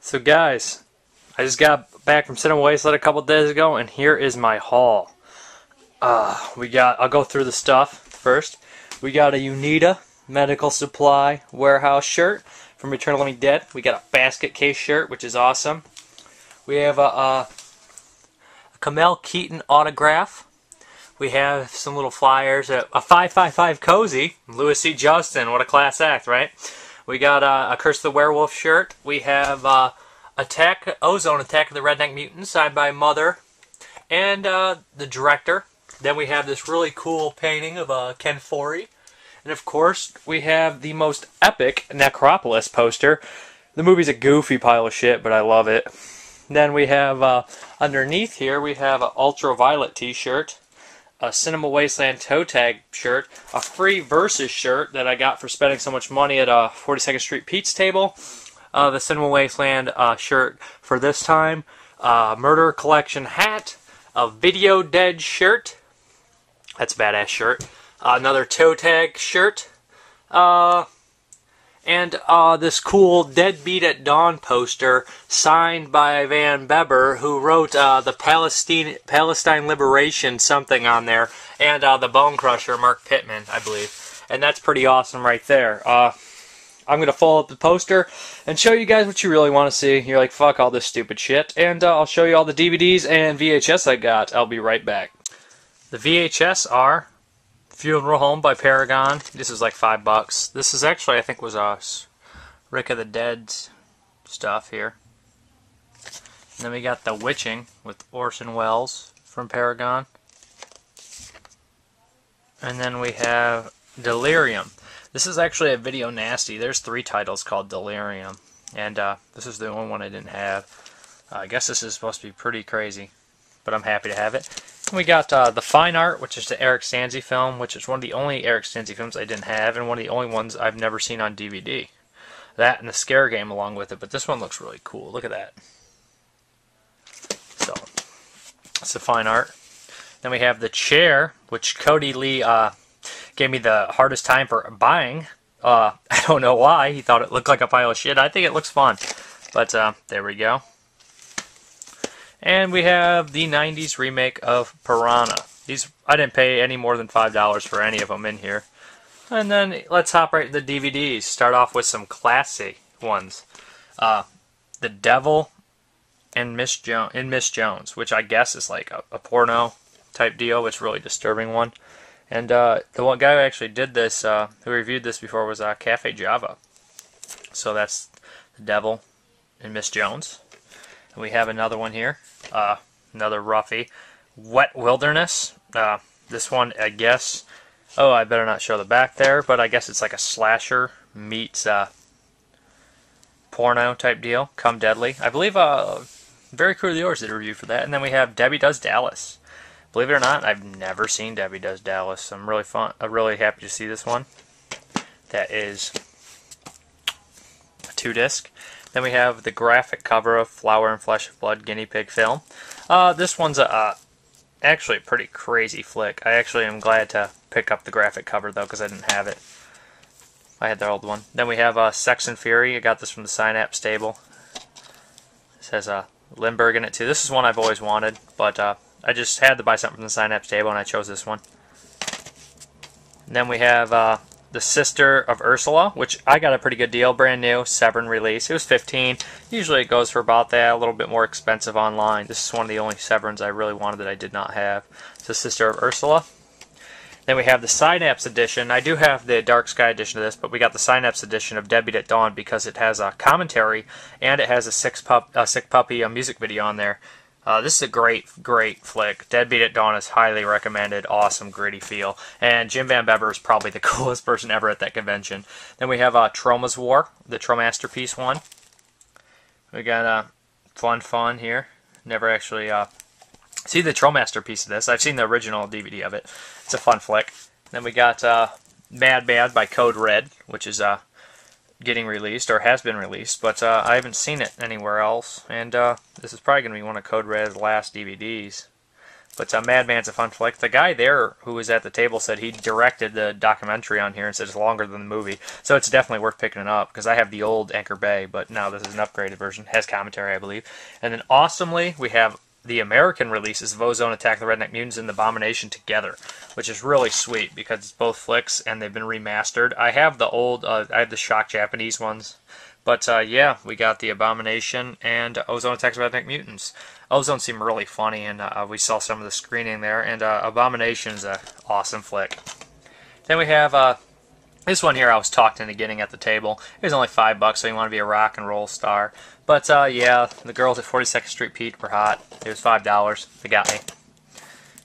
So guys, I just got back from Cinema Wasteland a couple days ago, and here is my haul. I'll go through the stuff first. We got a UNITA medical supply warehouse shirt from Return of the Living Dead. We got a basket case shirt, which is awesome. We have a Kamel Keaton autograph. We have some little flyers. A 555 cozy. Louis C. Justin, what a class act, right? We got a Curse of the Werewolf shirt. We have Ozone, Attack of the Redneck Mutants, signed by Mother and the director. Then we have this really cool painting of Ken Foree. And of course, we have the most epic Necropolis poster. The movie's a goofy pile of shit, but I love it. Then we have, underneath here, we have an Ultraviolet t-shirt, a Cinema Wasteland toe tag shirt, a free Versus shirt that I got for spending so much money at 42nd Street Pete's table, the Cinema Wasteland shirt for this time, Murder Collection hat, a Video Dead shirt, that's a badass shirt, another toe tag shirt, and this cool Deadbeat at Dawn poster signed by Van Beber, who wrote the Palestine Liberation something on there, and the Bone Crusher, Mark Pittman, I believe. And that's pretty awesome right there. I'm going to follow up the poster and show you guys what you really want to see. You're like, fuck all this stupid shit. And I'll show you all the DVDs and VHS I got. I'll be right back. The VHS are Funeral Home by Paragon. This is like $5. This is actually, I think, was Rick of the Dead's stuff here. And then we got The Witching with Orson Welles from Paragon. And then we have Delirium. This is actually a Video Nasty. There's 3 titles called Delirium. And this is the only one I didn't have. I guess this is supposed to be pretty crazy, but I'm happy to have it. We got The Fine Art, which is the Eric Stanze film, which is one of the only Eric Stanze films I didn't have, and one of the only ones I've never seen on DVD. That and the Scare Game along with it, but this one looks really cool. Look at that. So, that's The Fine Art. Then we have The Chair, which Cody Lee gave me the hardest time for buying. I don't know why. He thought it looked like a pile of shit. I think it looks fun. But there we go. And we have the 90s remake of Piranha. These I didn't pay any more than $5 for any of them in here. And then let's hop right to the DVDs. Start off with some classic ones. The Devil and Miss Jones, which I guess is like a porno type deal. It's a really disturbing one. And the one guy who actually did this, who reviewed this before, was Cafe Java. So that's The Devil and Miss Jones. And we have another one here. Another roughie. Wet Wilderness. This one, I guess... Oh, I better not show the back there, but I guess it's like a slasher meets porno type deal. Come Deadly. I believe Very Cruelly Yours did a review for that. And then we have Debbie Does Dallas. Believe it or not, I've never seen Debbie Does Dallas. I'm really happy to see this one. That is a 2-disc. Then we have the graphic cover of Flower and Flesh of Blood Guinea Pig film. This one's actually a pretty crazy flick. I actually am glad to pick up the graphic cover, though, because I didn't have it. I had the old one. Then we have Sex and Fury. I got this from the Synapse stable. This has Lindbergh in it, too. This is one I've always wanted, but I just had to buy something from the Synapse table, and I chose this one. And then we have The Sister of Ursula, which I got a pretty good deal, brand new, Severn release. It was $15. Usually it goes for about that, a little bit more expensive online. This is one of the only Severns I really wanted that I did not have. It's The Sister of Ursula. Then we have the Synapse edition. I do have the Dark Sky edition of this, but we got the Synapse edition of Deadbeat at Dawn because it has a commentary and it has a Sick Puppy music video on there. This is a great flick. Deadbeat at Dawn is highly recommended. Awesome, gritty feel. And Jim Van Beber is probably the coolest person ever at that convention. Then we have Troma's War, the Tromasterpiece one. We got fun here. Never actually see the Tromasterpiece of this. I've seen the original DVD of it. It's a fun flick. Then we got Madman by Code Red, which is getting released, or has been released, but I haven't seen it anywhere else, and this is probably going to be one of Code Red's last DVDs. But Madman's a fun flick. The guy there who was at the table said he directed the documentary on here and said it's longer than the movie. So it's definitely worth picking it up because I have the old Anchor Bay, but now this is an upgraded version. It has commentary, I believe. And then awesomely, we have the American releases of Ozone, Attack the Redneck Mutants, and Abomination together, which is really sweet because it's both flicks and they've been remastered. I have the old, I have the shock Japanese ones. But yeah, we got the Abomination and Ozone Attacks the Redneck Mutants. Ozone seemed really funny, and we saw some of the screening there. And Abomination's an awesome flick. Then we have this one here I was talked into getting at the table. It was only $5, so you want to be a rock and roll star. But yeah, the girls at 42nd Street Pete were hot. It was $5. They got me.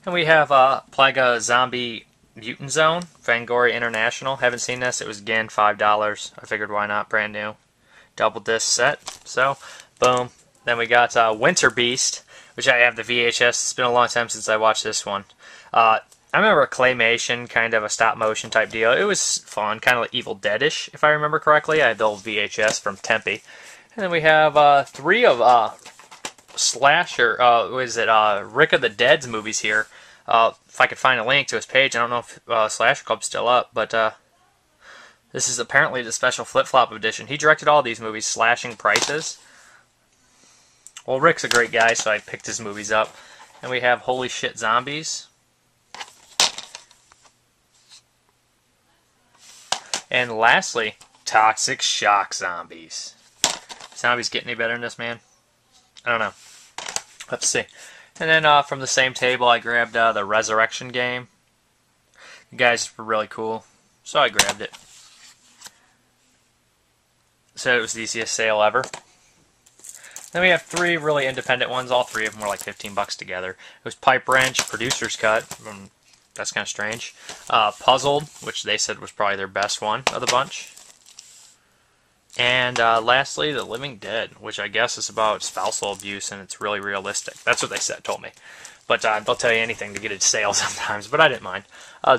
And we have Plaga Zombie Mutant Zone, Fangoria International. Haven't seen this. It was again $5. I figured why not, brand new. Double disc set. So, boom. Then we got Winterbeast, which I have the VHS. It's been a long time since I watched this one. I remember a claymation, kind of a stop-motion type deal. It was fun, kind of like Evil Dead-ish, if I remember correctly. I had the old VHS from Tempe. And then we have 3 of Slasher, Rick of the Dead's movies here. If I could find a link to his page, I don't know if Slasher Club's still up, but this is apparently the special flip-flop edition. He directed all these movies, slashing prices. Well, Rick's a great guy, so I picked his movies up. And we have Holy Shit Zombies. And lastly, Toxic Shock Zombies. Zombies get any better than this, man? I don't know. Let's see. And then from the same table, I grabbed the Resurrection game. The guys were really cool, so I grabbed it. So it was the easiest sale ever. Then we have 3 really independent ones. All 3 of them were like $15 together. It was Pipe Wrench, Producer's Cut. That's kind of strange. Puzzled, which they said was probably their best one of the bunch. And lastly, The Living Dead, which I guess is about spousal abuse, and it's really realistic. That's what they told me. But they'll tell you anything to get a sale sometimes, but I didn't mind.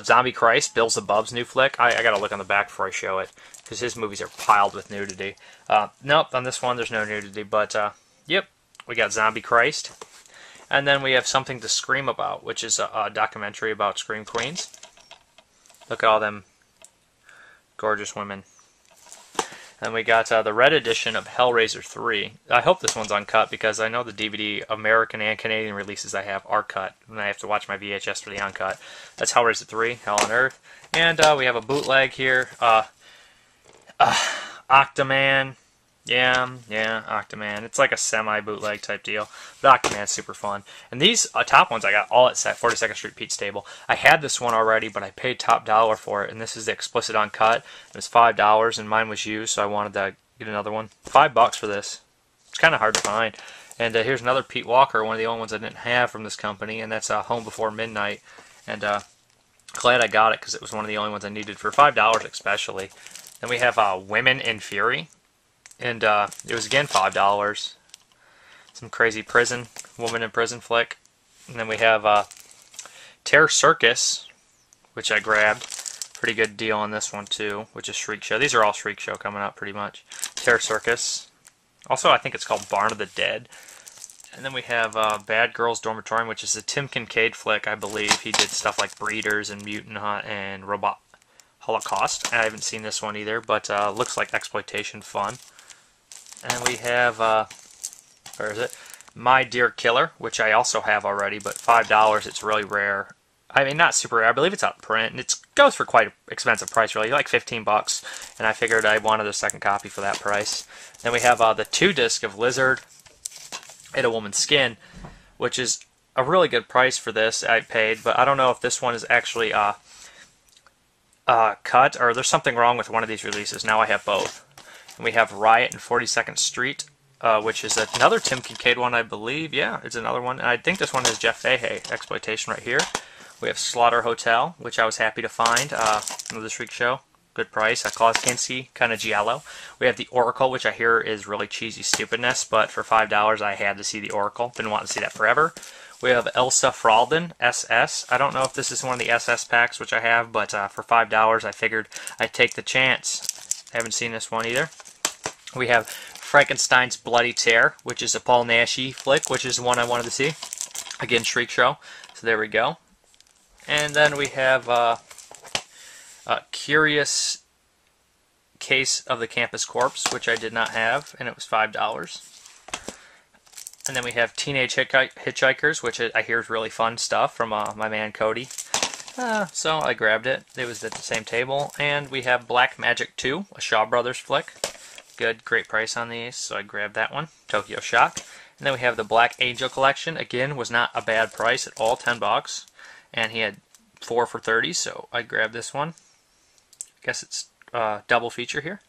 Zombie Christ, Bill's the Bub's new flick. I got to look on the back before I show it, because his movies are piled with nudity. Nope, on this one there's no nudity, but yep, we got Zombie Christ. And then we have Something to Scream About, which is a documentary about Scream Queens. Look at all them gorgeous women. And we got the red edition of Hellraiser 3. I hope this one's uncut because I know the DVD American and Canadian releases I have are cut, and I have to watch my VHS for the uncut. That's Hellraiser 3, Hell on Earth. And we have a bootleg here. Octaman. Yeah, Octaman. It's like a semi-bootleg type deal. But Octaman's super fun. And these top ones I got all at 42nd Street Pete's table. I had this one already, but I paid top dollar for it. And this is the explicit uncut. It was $5, and mine was used, so I wanted to get another one. $5 for this. It's kind of hard to find. And here's another Pete Walker, one of the only ones I didn't have from this company, and that's Home Before Midnight. And glad I got it because it was one of the only ones I needed for $5 especially. Then we have Women in Fury. And it was again $5. Some crazy woman in prison flick. And then we have Terror Circus, which I grabbed. Pretty good deal on this one too, which is Shriek Show. These are all Shriek Show coming out pretty much. Terror Circus. Also, I think it's called Barn of the Dead. And then we have Bad Girls Dormitorium, which is a Tim Kincaid flick, I believe. He did stuff like Breeders and Mutant Hunt and Robot Holocaust. I haven't seen this one either, but looks like exploitation fun. And we have, where is it? My Dear Killer, which I also have already, but $5, it's really rare. I mean, not super rare. I believe it's out of print, and it goes for quite an expensive price, really, like $15. And I figured I wanted a second copy for that price. Then we have the 2-disc of Lizard and A Woman's Skin, which is a really good price for this. I paid, but I don't know if this one is actually cut, or there's something wrong with one of these releases. Now I have both. And we have Riot and 42nd Street, which is another Tim Kincaid one, I believe. Yeah, it's another one. And I think this one has Jeff Fahey exploitation right here. We have Slaughter Hotel, which I was happy to find. Another Shriek Show. Good price. Klaus Kinski, kind of giallo. We have The Oracle, which I hear is really cheesy stupidness, but for $5 I had to see The Oracle. Been wanting to see that forever. We have Elsa Fralden, SS. I don't know if this is one of the SS packs, which I have, but for $5 I figured I'd take the chance. I haven't seen this one either. We have Frankenstein's Bloody Tear, which is a Paul Naschy flick, which is the one I wanted to see. Again, Shriek Show. So there we go. And then we have a Curious Case of the Campus Corpse, which I did not have, and it was $5. And then we have Teenage Hitchhikers, which I hear is really fun stuff from my man Cody. So I grabbed it. It was at the same table. And we have Black Magic 2, a Shaw Brothers flick. Good, great price on these, so I grabbed that one. Tokyo Shock. And then we have the Black Angel Collection. Again, was not a bad price at all, $10. And he had 4 for $30, so I grabbed this one. I guess it's double feature here.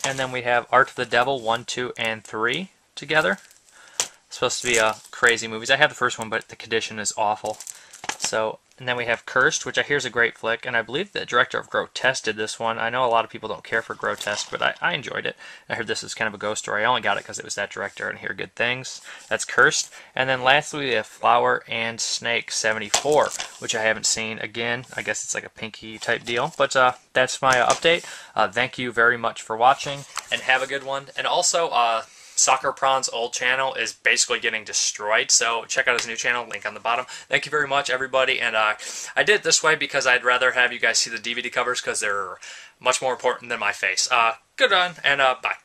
And then we have Art of the Devil 1, 2, and 3 together. Supposed to be crazy movies. I have the first one, but the condition is awful. So, and then we have Cursed, which I hear is a great flick, and I believe the director of Grotesque did this one. I know a lot of people don't care for Grotesque, but I enjoyed it. I heard this is kind of a ghost story. I only got it because it was that director and I hear good things. That's Cursed. And then lastly, we have Flower and Snake 74, which I haven't seen. Again, I guess it's like a pinky type deal. But that's my update. Thank you very much for watching, and have a good one. And also, Soccer Prawn's old channel is basically getting destroyed, so check out his new channel, link on the bottom. Thank you very much, everybody, and I did it this way because I'd rather have you guys see the DVD covers because they're much more important than my face. Good run, and bye.